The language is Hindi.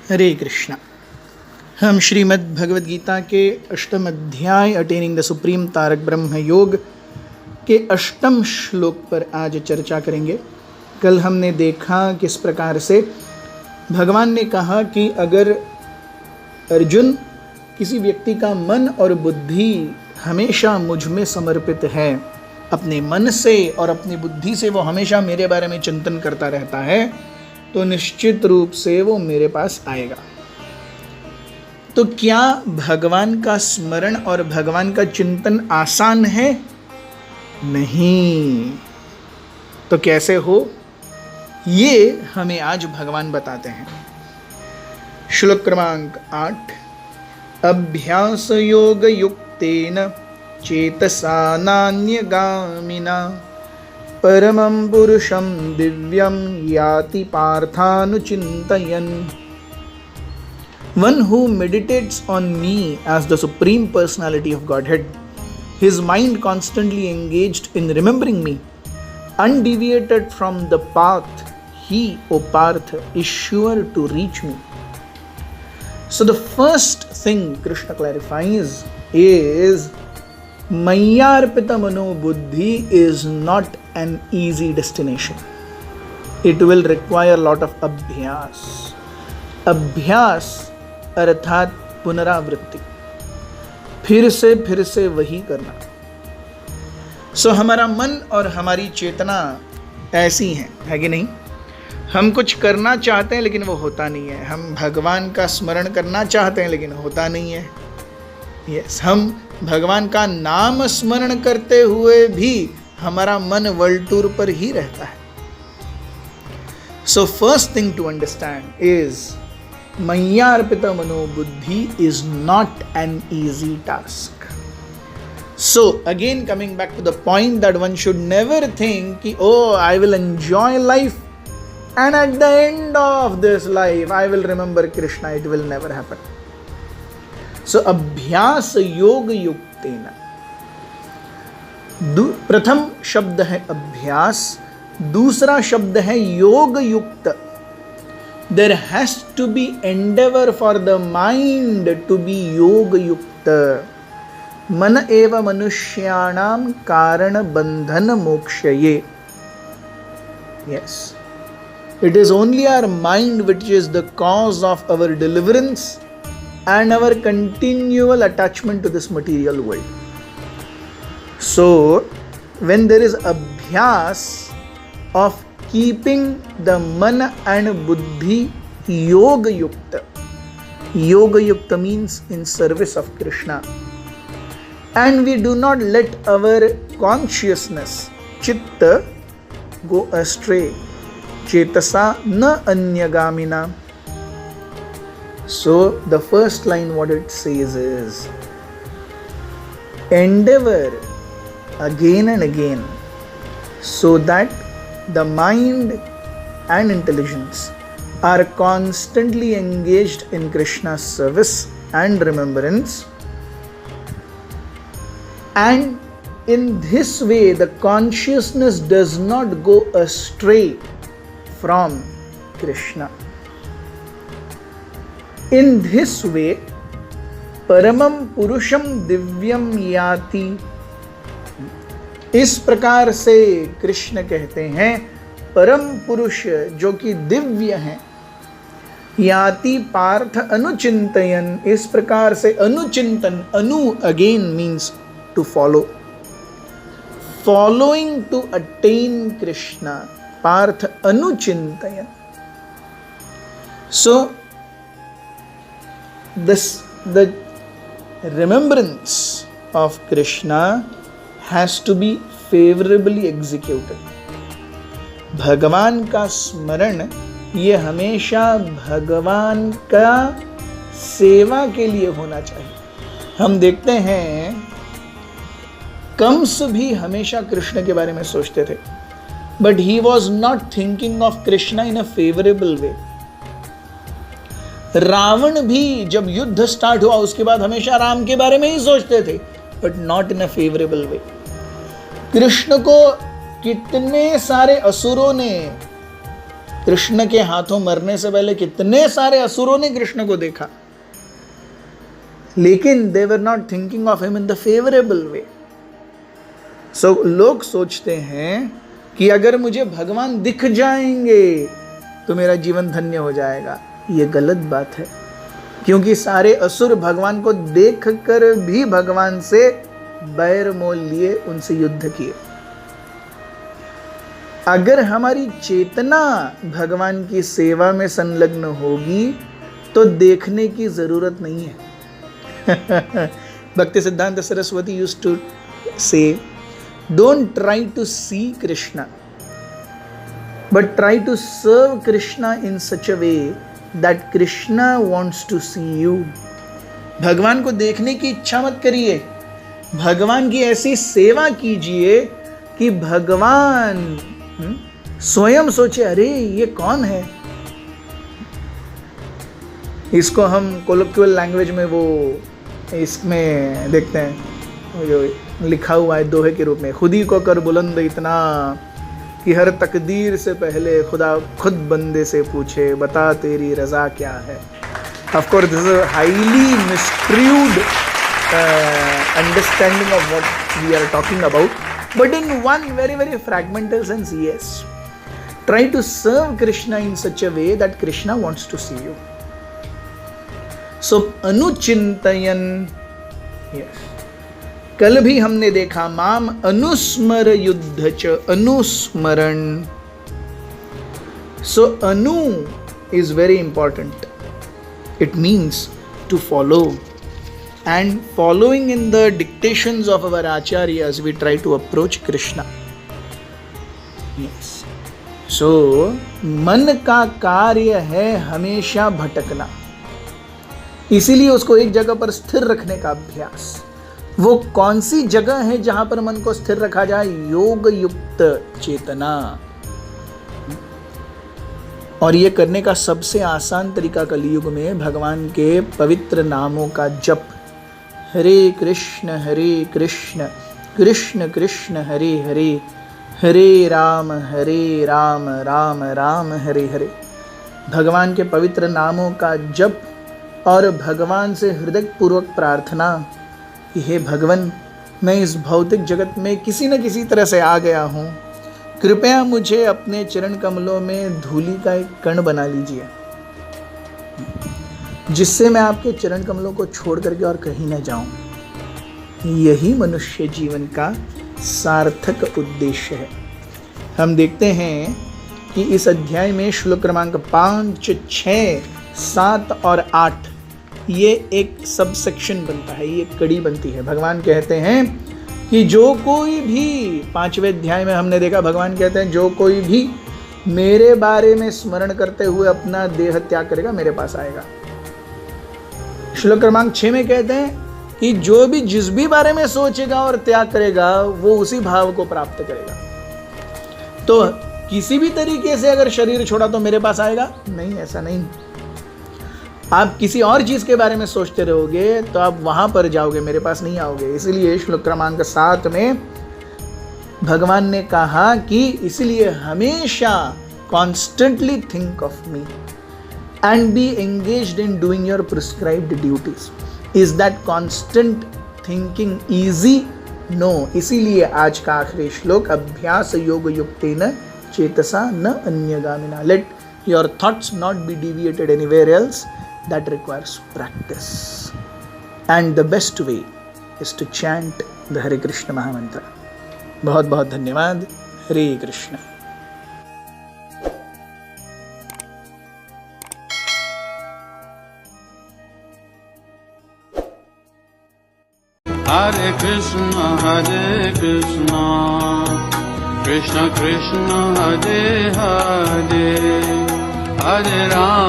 हरे कृष्णा। हम श्रीमद् भगवद गीता के अष्टम अध्याय अटेनिंग द सुप्रीम तारक ब्रह्म योग के अष्टम श्लोक पर आज चर्चा करेंगे। कल हमने देखा किस प्रकार से भगवान ने कहा कि अगर अर्जुन किसी व्यक्ति का मन और बुद्धि हमेशा मुझ में समर्पित है, अपने मन से और अपनी बुद्धि से वो हमेशा मेरे बारे में चिंतन करता रहता है, तो निश्चित रूप से वो मेरे पास आएगा। तो क्या भगवान का स्मरण और भगवान का चिंतन आसान है? नहीं। तो कैसे हो, ये हमें आज भगवान बताते हैं। श्लोक क्रमांक 8। अभ्यास योग युक्तेन चेतसा नान्यगामिना परमं पुरुषं दिव्यं याति पार्थानुचिन्तयन्। One who meditates on me as the Supreme Personality of Godhead, his mind constantly engaged in remembering me, undeviated from the path, he, O Partha, is sure to reach me. So the first thing Krishna clarifies is Mayyarpita Mano Buddhi is not an easy destination. It will require a lot of abhyas. अभ्यास अर्थात पुनरावृत्ति, फिर से वही करना। सो हमारा मन और हमारी चेतना ऐसी है कि नहीं? हम कुछ करना चाहते हैं लेकिन वो होता नहीं है। हम भगवान का स्मरण करना चाहते हैं लेकिन होता नहीं है। यस, हम भगवान का नाम स्मरण करते हुए भी हमारा मन वर्ल्ड टूर पर ही रहता है। So first thing to understand is Mayyarpita Mano Buddhi is not an easy task. So again, coming back to the point that one should never think कि oh, I will enjoy life and at the end of this life I will remember Krishna. It will never happen. So अभ्यास योग युक्तेन, प्रथम शब्द है अभ्यास, दूसरा शब्द है योग युक्त। There has to be endeavor for the mind to be yoga yukta. मन एव मनुष्याणाम कारण बंधन मोक्षये. Yes, it is only our mind which is the cause of our deliverance and our continual attachment to this material world. So when there is abhyas of keeping the mana and buddhi yoga yukta. Yoga yukta means in service of Krishna. And we do not let our consciousness, chitta, go astray. Chetasa na anyagamina. So the first line what it says is endeavor again and again so that the mind and intelligence are constantly engaged in Krishna's service and remembrance, and in this way the consciousness does not go astray from Krishna. In this way Paramam Purusham Divyam Yati. इस प्रकार से कृष्ण कहते हैं परम पुरुष जो कि दिव्य हैं, याति पार्थ अनुचिंतयन, इस प्रकार से अनुचिंतन, अनु again means to follow, following to attain Krishna, Partha अनुचिंतयन. So the remembrance of Krishna has to be favorably executed. भगवान का स्मरण ये हमेशा भगवान का सेवा के लिए होना चाहिए. हम देखते हैं कंस भी हमेशा कृष्ण के बारे में सोचते थे, but he was not thinking of Krishna in a favorable way. Ravan भी जब युद्ध स्टार्ट हुआ उसके बाद हमेशा राम के बारे में ही सोचते थे, but not in a favorable way. Krishna को कितने सारे असुरों ने कृष्ण के हाथों मरने से पहले कितने सारे असुरों ने कृष्ण को देखा, लेकिन they were not thinking of him in the favourable way. So लोग सोचते हैं कि अगर मुझे भगवान दिख जाएंगे तो मेरा जीवन धन्य हो जाएगा। ये गलत बात है, क्योंकि सारे असुर भगवान को देखकर भी भगवान से बैर मोल लिए, उनसे युद्ध किए। अगर हमारी चेतना भगवान की सेवा में संलग्न होगी तो देखने की जरूरत नहीं है। Bhakti Siddhanta Saraswati used to say, don't try to see Krishna but try to serve Krishna in such a way that Krishna wants to see you. भगवान को देखने की इच्छा मत करिए, भगवान की ऐसी सेवा कीजिए कि भगवान स्वयं सोचे, अरे ये कौन है। इसको हम कोलोक्युअल लैंग्वेज में वो इसमें देखते हैं, जो लिखा हुआ है दोहे के रूप में, खुद ही को कर बुलंद इतना कि हर तकदीर से पहले खुदा खुद बंदे से पूछे, बता तेरी रजा क्या है। Of course this is a highly mistrued understanding of what we are talking about, but in one very fragmental sense, yes, try to serve Krishna in such a way that Krishna wants to see you. So anuchintayan, yes, कल भी हमने देखा माम अनुस्मर युद्ध च अनुस्मरण। So anu is very important. It means to follow. And following in the dictations of our acharyas, we try to approach Krishna. Yes. So, मन का कार्य है हमेशा भटकना, इसीलिए उसको एक जगह पर स्थिर रखने का अभ्यास। वो कौन सी जगह है जहां पर मन को स्थिर रखा जाए? योग युक्त चेतना। और ये करने का सबसे आसान तरीका कलयुग में भगवान के पवित्र नामों का जप। हरे कृष्ण कृष्ण कृष्ण हरे हरे, हरे राम राम राम हरे हरे। भगवान के पवित्र नामों का जप और भगवान से हृदय पूर्वक प्रार्थना कि हे भगवान, मैं इस भौतिक जगत में किसी न किसी तरह से आ गया हूँ, कृपया मुझे अपने चरण कमलों में धूलि का एक कण बना लीजिए, जिससे मैं आपके चरण कमलों को छोड़ करके और कहीं न जाऊं। यही मनुष्य जीवन का सार्थक उद्देश्य है। हम देखते हैं कि इस अध्याय में श्लोक क्रमांक 5, 6, 7 और 8 ये एक सब सेक्शन बनता है, ये कड़ी बनती है। भगवान कहते हैं कि जो कोई भी, 5वें अध्याय में हमने देखा भगवान कहते हैं जो कोई भी मेरे बारे में स्मरण करते हुए अपना देह त्याग करेगा मेरे पास आएगा। श्लोक क्रमांक 6 में कहते हैं कि जो भी जिस भी बारे में सोचेगा और त्याग करेगा वो उसी भाव को प्राप्त करेगा। तो किसी भी तरीके से अगर शरीर छोड़ा तो मेरे पास आएगा? नहीं, ऐसा नहीं। आप किसी और चीज के बारे में सोचते रहोगे तो आप वहां पर जाओगे, मेरे पास नहीं आओगे। इसलिए श्लोक क्रमांक 7 में भगवान ने कहा कि इसलिए हमेशा constantly think of me and be engaged in doing your prescribed duties. Is that constant thinking easy? No. इसीलिए आज का आखिरी श्लोक, अभ्यास योग युक्तेन चेतसा न अन्यगामिना. Let your thoughts not be deviated anywhere else. That requires practice. And the best way is to chant the Hare Krishna Mahamantra. बहुत बहुत धन्यवाद। हरे Krishna. Hare Krishna, Krishna Krishna, Hare Hare, Hare Ram.